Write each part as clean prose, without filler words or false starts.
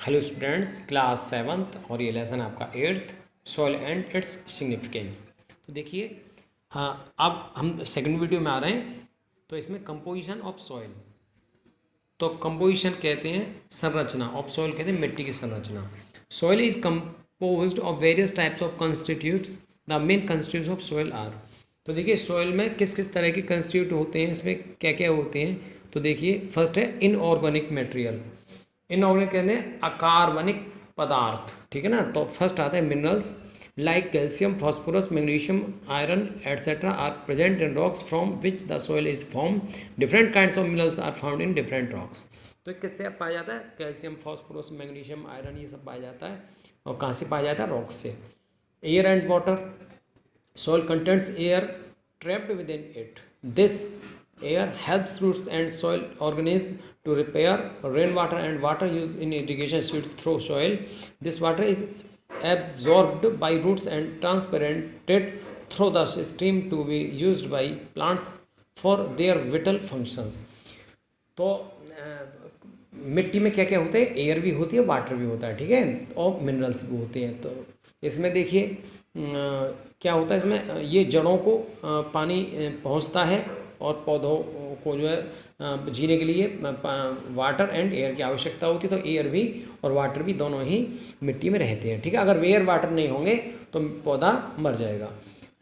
Hello students, class 7th और ये lesson आपका 8th soil and its significance. तो देखिए, हाँ, अब हम सेकंड वीडियो में आ रहे हैं। तो इसमें कंपोजिशन ऑफ सॉइल, तो कंपोजिशन कहते हैं संरचना, ऑफ सॉइल कहते हैं मिट्टी की संरचना। Soil is composed of various types of constituents. The main constituents of soil are. तो देखिए, सॉइल में किस किस तरह के कंस्टिट्यूट होते हैं, इसमें क्या क्या होते हैं। तो देखिए, फर्स्ट है इनऑर्गेनिक मटेरियल। इनऑर्गेनिक कहते हैं अकार्बनिक पदार्थ, ठीक है ना। तो फर्स्ट आता है minerals like calcium, phosphorus, magnesium, iron etcetera are present in rocks from which the soil is form. Different kinds of minerals are found in different rocks. तो किससे पाया जाता है? कैल्शियम, फास्फोरस, मैग्नीशियम, आयरन, ये सब पाया जाता है। और कहाँ से पाया जाता है? रॉक्स से। Air and water, soil contains air trapped within it. This air helps roots and soil organisms to repair. Rainwater and water used in irrigation shoots through soil. This water is absorbed by roots and transported through the stream to be used by plants for their vital functions. तो मिट्टी में क्या क्या होते हैं? Air भी होती है, वाटर भी होता है, ठीक है, और मिनरल्स भी होते हैं। तो इसमें देखिए क्या होता है, इसमें ये जड़ों को पानी पहुंचता है और पौधों को जो है जीने के लिए वाटर एंड एयर की आवश्यकता होती है। तो एयर भी और वाटर भी दोनों ही मिट्टी में रहते हैं, ठीक है। अगर एयर वाटर नहीं होंगे तो पौधा मर जाएगा।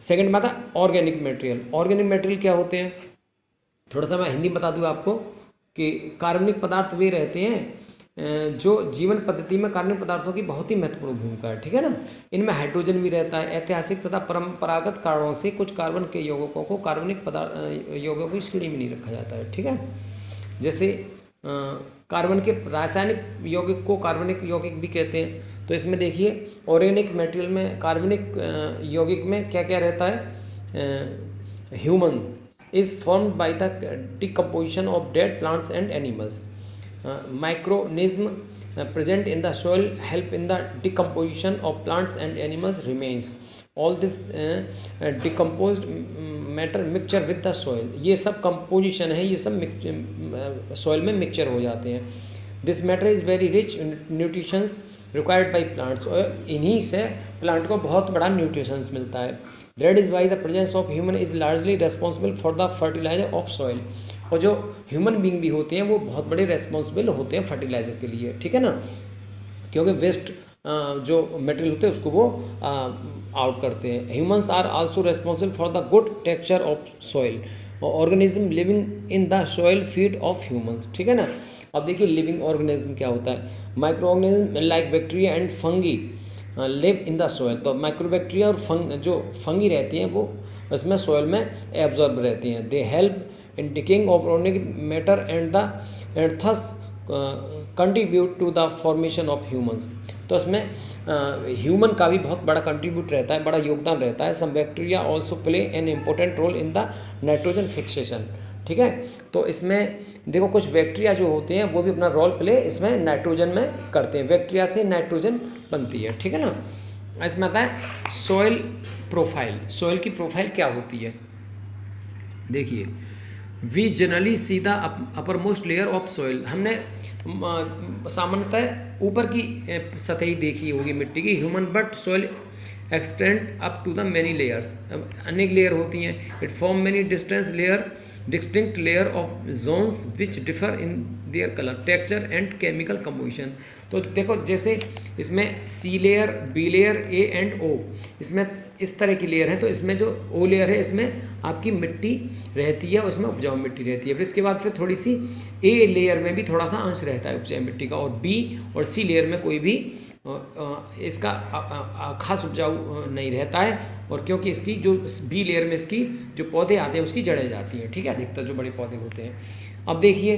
सेकंड बात है ऑर्गेनिक मटेरियल। ऑर्गेनिक मटेरियल क्या होते हैं? थोड़ा सा मैं हिंदी बता दूँ आपको कि कार्बनिक पदार्थ वे रहते हैं जो जीवन पद्धति में कार्बनिक पदार्थों की बहुत ही महत्वपूर्ण भूमिका है, ठीक है ना। इनमें हाइड्रोजन भी रहता है। ऐतिहासिक तथा परंपरागत कारणों से कुछ कार्बन के यौगिकों को कार्बनिक पदार्थ यौगिकों की श्रेणी में नहीं रखा जाता है, ठीक है। जैसे कार्बन के रासायनिक यौगिक को कार्बनिक यौगिक भी कहते हैं। तो इसमें देखिए, ऑर्गेनिक मटेरियल में कार्बनिक यौगिक में क्या क्या रहता है? Human is formed by the decomposition of dead plants and animals. Microorganisms present in the soil help in the decomposition of plants and animals remains. All this decomposed matter mixture with the soil. ये सब composition है, ये सब soil में mixture हो जाते हैं. This matter is very rich in nutrients required by plants. और इन्हीं से plant को बहुत बड़ा nutritions मिलता है. That is why the presence of human is largely responsible for the fertilizer of soil. और जो ह्यूमन बींग भी होते हैं वो बहुत बड़े रेस्पॉन्सिबल होते हैं फर्टिलाइज़र के लिए, ठीक है ना, क्योंकि वेस्ट जो मटेरियल होते हैं उसको वो आउट करते हैं। Humans are also responsible for the good texture of soil. Organism living in the soil feed of humans, ठीक है ना। अब देखिए लिविंग ऑर्गेनिज्म क्या होता है। Micro organism like bacteria and fungi live in the soil. तो माइक्रोबैक्टीरिया और जो फंगी रहती हैं वो इसमें सॉइल में एब्जॉर्ब रहती हैं। They help in decaying of organic matter and thus contribute to the formation of humans. तो इसमें ह्यूमन का भी बहुत बड़ा कंट्रीब्यूट रहता है, बड़ा योगदान रहता है। Some bacteria also play an important role in the nitrogen fixation, ठीक है। तो इसमें देखो कुछ बैक्टीरिया जो होते हैं वो भी अपना रोल प्ले इसमें नाइट्रोजन में करते हैं। बैक्टीरिया से नाइट्रोजन बनती है, ठीक है ना। इसमें आता है सॉइल प्रोफाइल। सॉइल की प्रोफाइल क्या होती है? देखिए, we generally see the upper most layer of soil. हमने सामान्यतः ऊपर की सतह ही देखी होगी मिट्टी की। Humus but soil extend up to the many layers. अनेक लेयर होती हैं। It form many distinct layer of zones which differ in their colour, texture and chemical composition. तो देखो जैसे इसमें C layer, B layer, A and O, इसमें इस तरह की लेयर है। तो इसमें जो ओ लेयर है इसमें आपकी मिट्टी रहती है, उसमें उपजाऊ मिट्टी रहती है। फिर इसके बाद फिर थोड़ी सी ए लेयर में भी थोड़ा सा अंश रहता है उपजाऊ मिट्टी का, और बी और सी लेयर में कोई भी इसका खास उपजाऊ नहीं रहता है। और क्योंकि इसकी जो बी लेयर में इसकी जो पौधे आते हैं उसकी जड़ें जाती हैं, ठीक है, अधिकतर जो बड़े पौधे होते हैं। अब देखिए,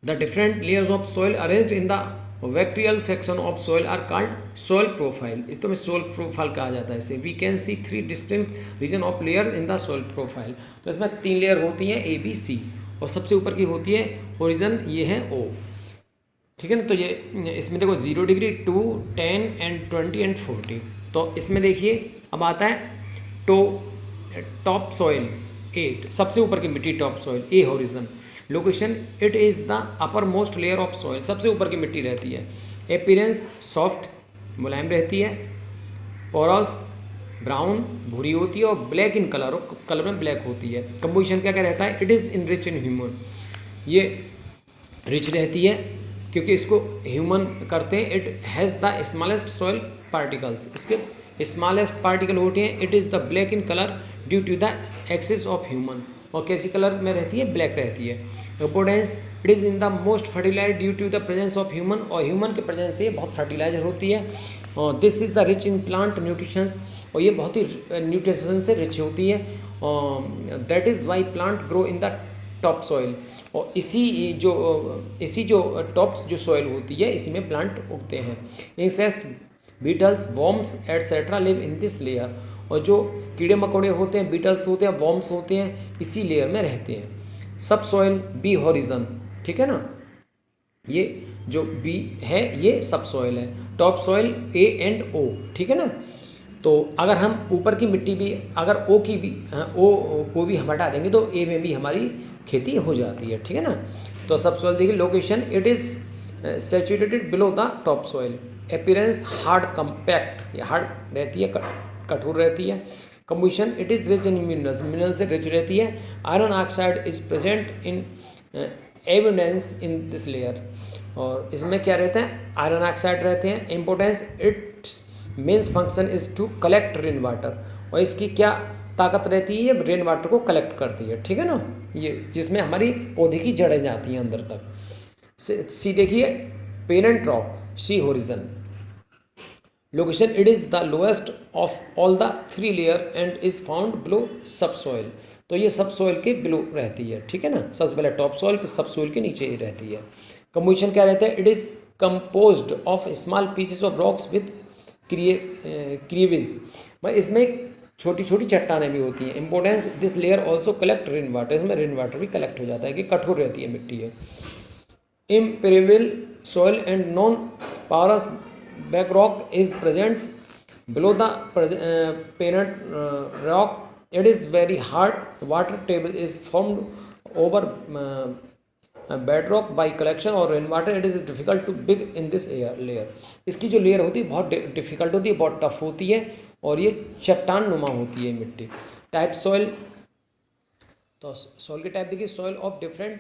the different layers of soil arranged in the vertical section of soil are called soil profile. इस तो में सॉइल प्रोफाइल कहा जाता है इसे। We can see 3 distinct region of layer in the soil profile. तो इसमें 3 लेयर होती हैं, ए बी सी, और सबसे ऊपर की होती है होरिजन, ये है ओ, ठीक है ना। तो ये इसमें देखो 0 डिग्री, 2, 10 एंड 20 एंड 40। तो इसमें देखिए अब आता है टॉप सॉइल 8, सबसे ऊपर की मिट्टी top soil, A horizon. Location, it is the upper most layer of soil, सबसे ऊपर की मिट्टी रहती है। अपीयरेंस, सॉफ्ट मुलायम रहती है। पोरस, ब्राउन भूरी होती है और ब्लैक इन कलर, कलर में ब्लैक होती है। कंपोजिशन क्या क्या रहता है, it is in rich in humus, ये रिच रहती है क्योंकि इसको ह्यूमन करते हैं। It has the smallest soil particles, इसके स्मॉलेस्ट पार्टिकल होते हैं। It is the black in colour due to the excess of human, और कैसी कलर में रहती है, ब्लैक रहती है। Abundance, it is in the most fertilise due to the presence of human, और ह्यूमन के प्रेजेंस से बहुत फर्टिलाइजर होती है। और this is the rich in plant nutritions, और ये बहुत ही न्यूट्रिशन से रिच होती है। That is why plant grow in the top soil, और इसी जो टॉप जो सॉइल होती है इसी में प्लांट उगते हैं। Insect, beetles, worms etcetera live in this layer, और जो कीड़े मकोड़े होते हैं, बीटल्स होते हैं, वॉर्म्स होते हैं, इसी लेयर में रहते हैं। सब सॉइल बी हॉरिजन, ठीक है ना, ये जो बी है ये सब सॉइल है। टॉप सॉइल ए एंड ओ, ठीक है ना। तो अगर हम ऊपर की मिट्टी भी, अगर ओ की भी, ओ को भी हम हटा देंगे तो ए में भी हमारी खेती हो जाती है, ठीक है ना। तो सब सॉइल देखिए, location, it is saturated below the top soil. Appearance, hard compact, ये हार्ड रहती है, कठोर रहती है। Composition, it is rich in minerals, mineral से रिच रहती है। Iron oxide is present in evidence in this layer, और इसमें क्या रहता है, आयरन ऑक्साइड रहते हैं। Importance, its main's function is to collect rain water, और इसकी क्या ताकत रहती है, ये रेन वाटर को कलेक्ट करती है, ठीक है ना, ये जिसमें हमारी पौधे की जड़ें जाती हैं अंदर तक। सी देखिए, parent rock, C horizon. Location, it is the lowest of all the 3 layer and is found below subsoil, तो ये सब सॉइल के बिलो रहती है, ठीक है ना। सबसे पहले टॉप सॉइल, फिर सब सॉइल के नीचे ही रहती है। कंपोजिशन क्या रहता है, it is composed of small pieces of rocks with crevices, मतलब इसमें छोटी छोटी चट्टानें भी होती हैं। Importance, this layer also collect rain water, इसमें रेन वाटर भी कलेक्ट हो जाता है, कि कठोर रहती है मिट्टी है। Impermeable soil and non porous back rock is present below the parent rock, it is very hard, water table is formed over bedrock by collection और rain water, it is difficult to big in this air layer, इसकी जो layer होती है बहुत difficult होती है, बहुत tough होती है, और ये चट्टान नुमा होती है मिट्टी। टाइप सॉइल, तो सॉइल के टाइप देखिए, soil of different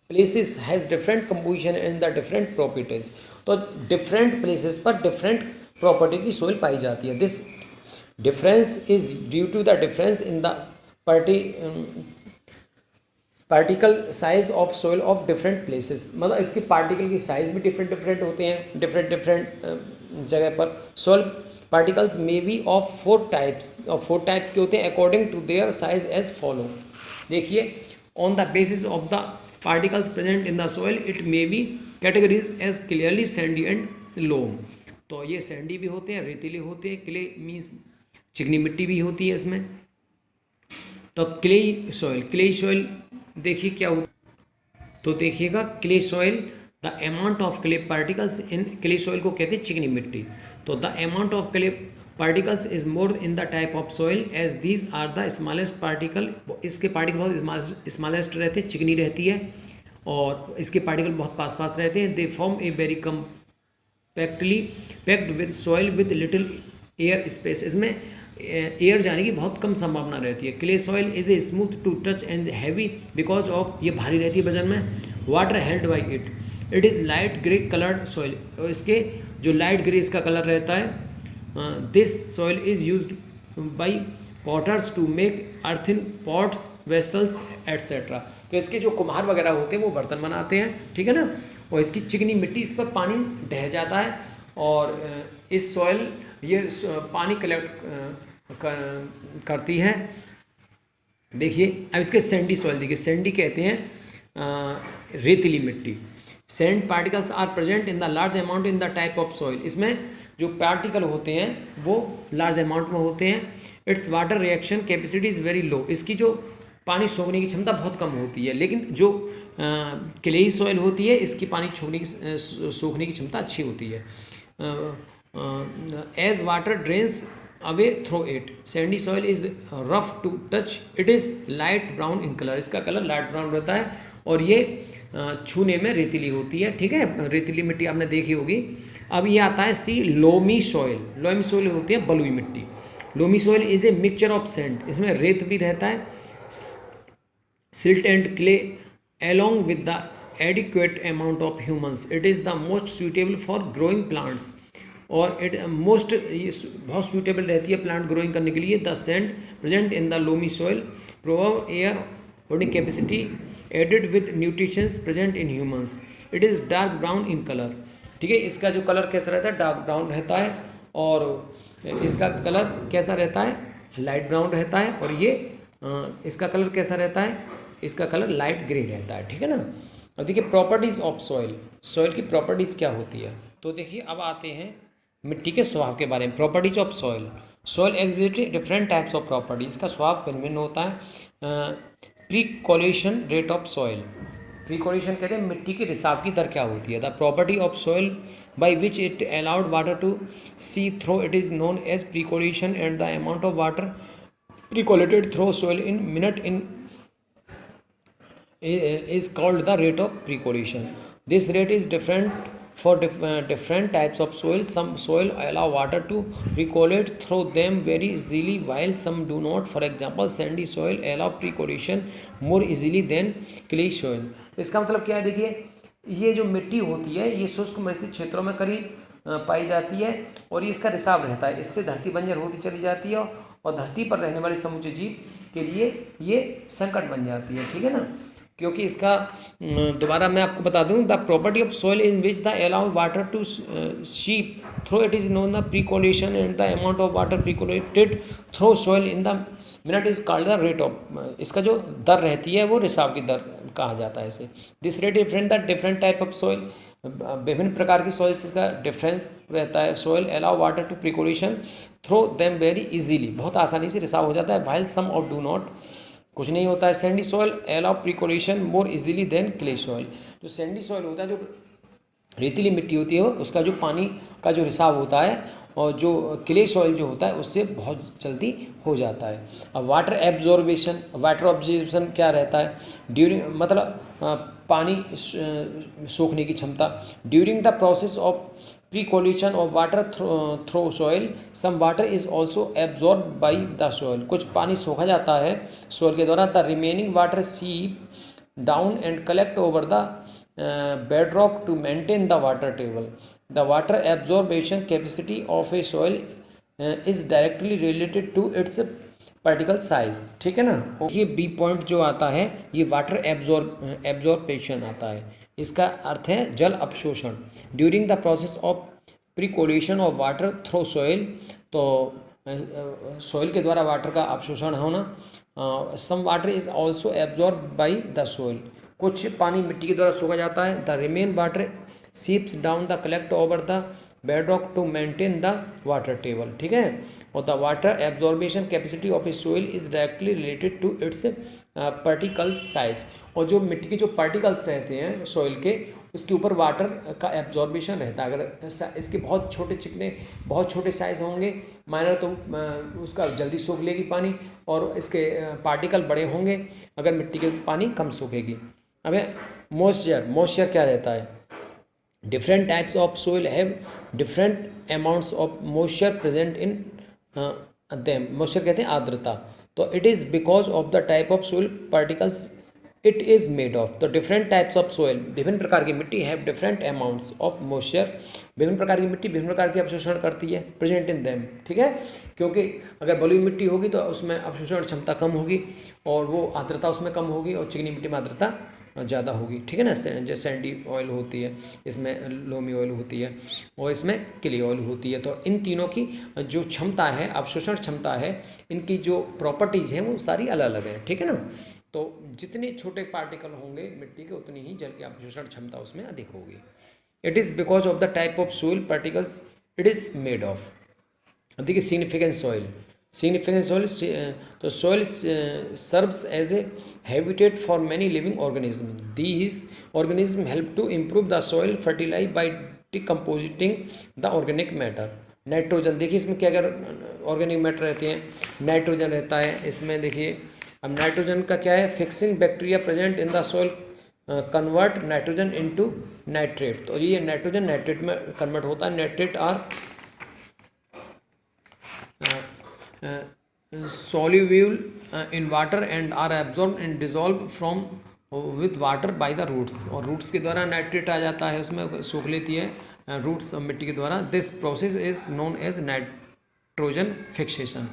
places has different composition and the different properties, तो डिफरेंट प्लेसेस पर डिफरेंट प्रॉपर्टी की सॉइल पाई जाती है। This difference is due to the difference in the particle size of soil of different places, मतलब इसके particle की size भी डिफरेंट डिफरेंट होते हैं डिफरेंट जगह पर। Soil particles may be of 4 types, और 4 टाइप्स के होते हैं according to their size as follow. देखिए, on the basis of the particles present in the soil it may be categories as clearly sandy and loam, तो ये Sandy भी होते हैं, रेतीले होते हैं, क्ले मीन्स चिकनी मिट्टी भी होती है इसमें। तो क्ले सॉइल देखिए क्या होता, तो देखिएगा clay soil, the amount of clay particles in clay soil को कहते हैं चिकनी मिट्टी, तो the amount of clay particles is more in the type of soil as these are the smallest particle, इसके पार्टिकल बहुत स्मॉलेस्ट रहते हैं, चिकनी रहती है, और इसके पार्टिकल बहुत पास पास रहते हैं। They form a very compactly packed with soil with little air space, इसमें एयर जाने की बहुत कम संभावना रहती है। Clay soil is a smooth to touch and heavy because of, ये भारी रहती है वजन में। Water held by it, it is light grey coloured soil, और इसके जो लाइट ग्रे इसका कलर रहता है। This soil is used by potters to make अर्थिन pots, vessels etcetera, तो इसके जो कुम्हार वगैरह होते हैं वो बर्तन बनाते हैं, ठीक है ना। और इसकी चिकनी मिट्टी, इस पर पानी ढह जाता है, और इस सॉइल ये पानी कलेक्ट करती है। देखिए अब इसके सैंडी सॉइल देखिए, सैंडी कहते हैं रेतीली मिट्टी। Sand particles are present in the large amount in the type of soil, इसमें जो पार्टिकल होते हैं वो लार्ज अमाउंट में होते हैं। It's water reaction capacity is very low, इसकी जो पानी सोखने की क्षमता बहुत कम होती है, लेकिन जो क्लेई सॉइल होती है इसकी पानी सोखने की क्षमता अच्छी होती है। As water drains away through it, sandy soil is rough to touch, it is light brown in colour, इसका कलर लाइट ब्राउन रहता है, और ये छूने में रेतीली होती है, ठीक है, रेतीली मिट्टी आपने देखी होगी। अब ये आता है सी, लोमी सॉइल। लोमी सॉइल होती है बलुई मिट्टी। Loamy soil is a mixture of sand, इसमें रेत भी रहता है, silt and clay along with the adequate amount of humans. It is the most suitable for growing plants, और इट मोस्ट बहुत सूटेबल रहती है प्लांट ग्रोइंग करने के लिए। The sand present in the loamy soil provide air holding capacity added with nutritions present in humans. It is dark brown in colour, ठीक है, इसका जो कलर कैसा रहता है, डार्क ब्राउन रहता है, और इसका कलर कैसा रहता है, लाइट ब्राउन रहता है, और ये इसका कलर कैसा रहता है, इसका कलर लाइट ग्रे रहता है, ठीक है ना। अब देखिए प्रॉपर्टीज़ ऑफ सॉइल, सॉइल की प्रॉपर्टीज़ क्या होती है। तो देखिए अब आते हैं मिट्टी के स्वभाव के बारे में। Properties of soil, soil exhibit different types of properties, इसका स्वभाव भिन्न होता है। प्रीकोलेशन रेट ऑफ सॉइल, प्रीकोलेशन कहते हैं मिट्टी के रिसाव की दर क्या होती है। The property of soil by which it allowed water to see through it is known as percolation, and the amount of water percolated through soil in minute in is called the rate of percolation. This rate is different for different types of soil. Some soil allow water to percolate through them very easily while some do not. For example, sandy soil allow percolation more easily than clay soil. तो इसका मतलब क्या है, देखिए ये जो मिट्टी होती है ये शुष्क मृस्थि क्षेत्रों में करीब पाई जाती है, और ये इसका रिसाव रहता है, इससे धरती बंजर होती चली जाती है, और धरती पर रहने वाले समुद्री जीव के लिए ये संकट बन जाती है, ठीक है ना। क्योंकि इसका दोबारा मैं आपको बता दूं, the property of soil in which the allow water to seep through it is known the percolation, and the amount of water percolated through soil in the minute is called the rate of, इसका जो दर रहती है वो रिसाव की दर कहा जाता है इसे। This rate different the different type of soil, विभिन्न प्रकार की सॉइल से इसका डिफरेंस रहता है। Soil allow water to percolation through them very easily, बहुत आसानी से रिसाव हो जाता है, while some of do not, कुछ नहीं होता है। Sandy soil allow percolation more easily than clay soil, जो सैंडी सॉइल होता है, जो रेतीली मिट्टी होती है, उसका जो पानी का जो रिसाव होता है, और जो क्ले सॉइल जो होता है उससे बहुत जल्दी हो जाता है। अब वाटर एब्जॉर्बेशन, वाटर ऑब्जॉर्बेशन क्या रहता है, ड्यूरिंग मतलब पानी सोखने की क्षमता। During the process of percolation of water through soil some water is also absorb by the soil, कुछ पानी सोखा जाता है सॉइल के द्वारा। The remaining water seep down and collect over the bedrock to maintain the water table. The water absorption capacity of a soil is directly related to its particle size, ठीक है ना। ये बी पॉइंट जो आता है ये water absorption आता है, इसका अर्थ है जल अपशोषण। During the process of percolation of water through soil, तो सॉइल के द्वारा वाटर का अपशोषण होना। Some water is also absorb by the soil, कुछ पानी मिट्टी के द्वारा सोखा जाता है। The remain water seeps down the collect over the bedrock to maintain the water table, ठीक है। और the water absorption capacity of a soil is directly related to its particles size, और जो मिट्टी के जो पार्टिकल्स रहते हैं सॉइल के, उसके ऊपर वाटर का एब्जॉर्बेशन रहता है। अगर इसके बहुत छोटे चिकने बहुत छोटे साइज़ होंगे माइनर, तो उसका जल्दी सोख लेगी पानी, और इसके पार्टिकल बड़े होंगे अगर मिट्टी के पानी कम सोखेगी। अब मॉइस्चर क्या रहता है, different types of soil have different amounts of moisture present in them. Moisture कहते हैं आर्द्रता। तो it is because of the type of soil particles it is made of. तो डिफरेंट टाइप्स ऑफ सॉइल, विभिन्न प्रकार की मिट्टी have different amounts of moisture, विभिन्न प्रकार की मिट्टी विभिन्न प्रकार की अवशोषण करती है, प्रेजेंट इन देम, ठीक है। क्योंकि अगर बलुई मिट्टी होगी तो उसमें अवशोषण क्षमता कम होगी, और वो आर्द्रता उसमें कम होगी, और चिकनी मिट्टी में आर्द्रता ज़्यादा होगी, ठीक है ना। जैसे सैंडी ऑयल होती है, इसमें लोमी ऑयल होती है, और इसमें क्ले ऑयल होती है। तो इन तीनों की जो क्षमता है, अवशोषण क्षमता है, इनकी जो प्रॉपर्टीज़ हैं वो सारी अलग अलग हैं, ठीक है ना। तो जितने छोटे पार्टिकल होंगे मिट्टी के, उतनी ही जल की अवशोषण क्षमता उसमें अधिक होगी। It is because of the type of soil particles it is made of. अब देखिए सिग्निफिकेंट सॉइल, सिग्निफिकेंट सॉइल, तो soil serves as a habitat for many living organism. These organism help to improve the soil fertilize by decompositing the organic matter. Nitrogen, देखिए इसमें क्या क्या organic matter रहते हैं, nitrogen रहता है इसमें। देखिए अब नाइट्रोजन का क्या है, fixing bacteria present in the soil convert nitrogen into nitrate. तो ये नाइट्रोजन नाइट्रेट में कन्वर्ट होता है। Nitrate are soluble in water and are absorbed and dissolved from with water by the roots। और रूट्स के द्वारा नाइट्रेट आ जाता है, उसमें सूख लेती है रूट्स मिट्टी के द्वारा। This process is known as nitrogen fixation.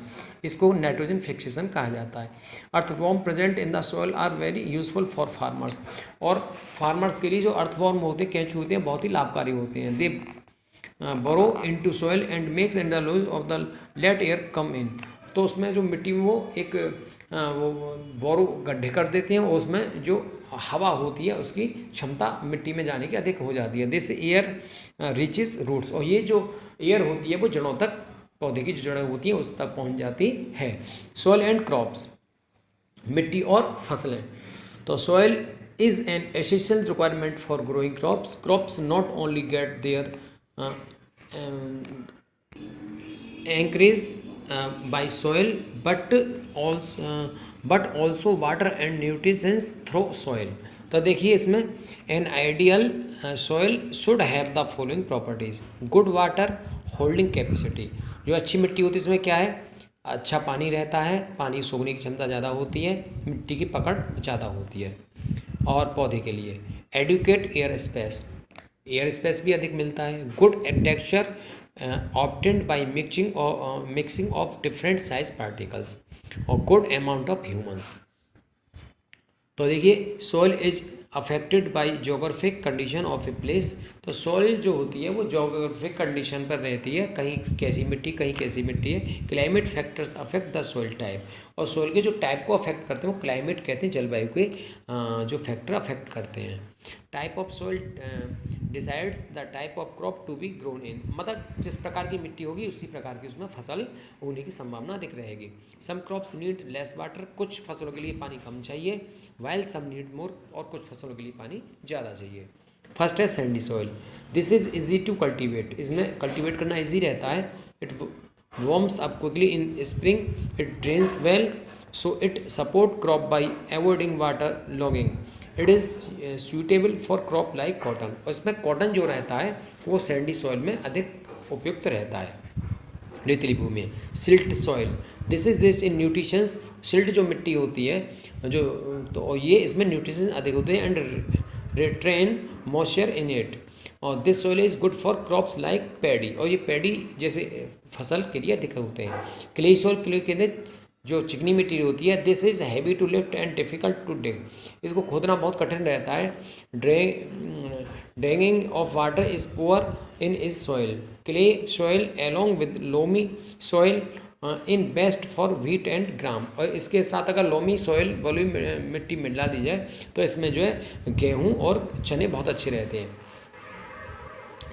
इसको नाइट्रोजन फिक्सेशन कहा जाता है। Earthworm present in the soil are very useful for farmers. और फार्मर्स के लिए जो अर्थवॉर्म होते हैं, केंचुए होते हैं, बहुत ही लाभकारी होते हैं। They burrow into soil and makes and the loose of the let air come in. तो उसमें जो मिट्टी में वो एक वो बोरो गड्ढे कर देते हैं, और उसमें जो हवा होती है उसकी क्षमता मिट्टी में जाने की अधिक हो जाती है। This air reaches roots. और ये जो एयर होती है वो जड़ों तक, पौधे की जो जड़ें होती हैं उस तक पहुंच जाती है। सॉइल एंड क्रॉप्स, मिट्टी और फसलें। तो soil is an essential requirement for growing crops. Crops not only get their anchorage by soil but also water and nutrients through soil। तो देखिए इसमें an ideal soil should have the following properties: good water holding capacity। जो अच्छी मिट्टी होती है इसमें क्या है, अच्छा पानी रहता है, पानी सोखने की क्षमता ज़्यादा होती है, मिट्टी की पकड़ ज़्यादा होती है। और पौधे के लिए adequate air space, air space भी अधिक मिलता है। Good texture obtained by mixing of different size particles और good amount of humans। तो देखिए soil is affected by geographic condition of a place. तो सॉइल जो होती है वो जोग्राफिक कंडीशन पर रहती है, कहीं कैसी मिट्टी कहीं कैसी मिट्टी है। Climate factors affect the soil type. और सॉइल के जो टाइप को अफेक्ट करते हैं वो क्लाइमेट कहते हैं, जलवायु के जो फैक्टर अफेक्ट करते हैं। Type of soil decides the type of crop to be grown in. मतलब जिस प्रकार की मिट्टी होगी उसी प्रकार की उसमें फसल होने की संभावना अधिक रहेगी। Some crops need less water, कुछ फसलों के लिए पानी कम चाहिए, वाइल सम नीड मोर, और कुछ फसलों के लिए पानी ज़्यादा चाहिए। फर्स्ट है sandy soil. This is easy to cultivate. इसमें कल्टीवेट करना ईजी रहता है। It warms up quickly in spring, it drains well, so it support crop by avoiding water logging. It is suitable for crop like cotton. और इसमें cotton जो रहता है वो सैंडी सॉइल में अधिक उपयुक्त रहता है, रेतीली भूमि में। Silt soil, this is this in nutritions. Silt जो मिट्टी होती है जो, तो ये इसमें न्यूट्रिशन अधिक होते हैं and retain moisture in it. और this soil is good for crops like paddy. और ये पैडी जैसे फसल के लिए अधिक होते हैं। क्ले सॉइल, क्ले के अंदर जो चिकनी मिट्टी होती है, this is heavy to lift and difficult to dig. इसको खोदना बहुत कठिन रहता है। Draining of water is poor in is soil. Clay soil along with loamy soil in best for wheat and gram. और इसके साथ अगर लोमी सॉइल वाली मिट्टी मिला दी जाए तो इसमें जो है गेहूँ और चने बहुत अच्छे रहते हैं।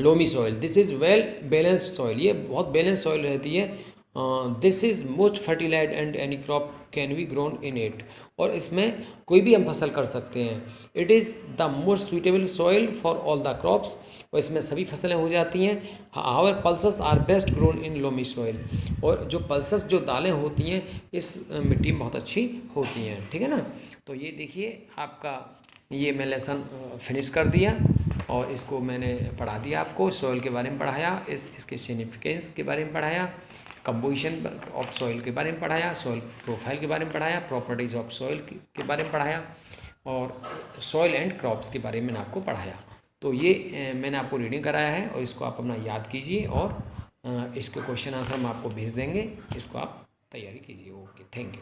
Loamy soil, this is well balanced soil. ये बहुत बैलेंस सॉइल रहती है। This is most fertilised and any crop can be grown in it. और इसमें कोई भी हम फसल कर सकते हैं। It is the most suitable soil for all the crops. और इसमें सभी फसलें हो जाती हैं। However pulses are best grown in loamy soil. और जो पल्सेस जो दालें होती हैं इस मिट्टी में बहुत अच्छी होती हैं। ठीक है ना। तो ये देखिए आपका ये मैं लेसन फिनिश कर दिया और इसको मैंने पढ़ा दिया आपको। सॉइल के बारे में पढ़ाया, इसके सिग्निफिकेंस के बारे में पढ़ाया, कंपोजिशन ऑफ सॉइल के बारे में पढ़ाया, सॉइल प्रोफाइल के बारे में पढ़ाया, प्रॉपर्टीज़ ऑफ सॉइल के बारे में पढ़ाया, और सॉइल एंड क्रॉप्स के बारे में मैंने आपको पढ़ाया। तो ये मैंने आपको रीडिंग कराया है और इसको आप अपना याद कीजिए और इसके क्वेश्चन आंसर हम आपको भेज देंगे। इसको आप तैयारी कीजिए। Okay, thank you.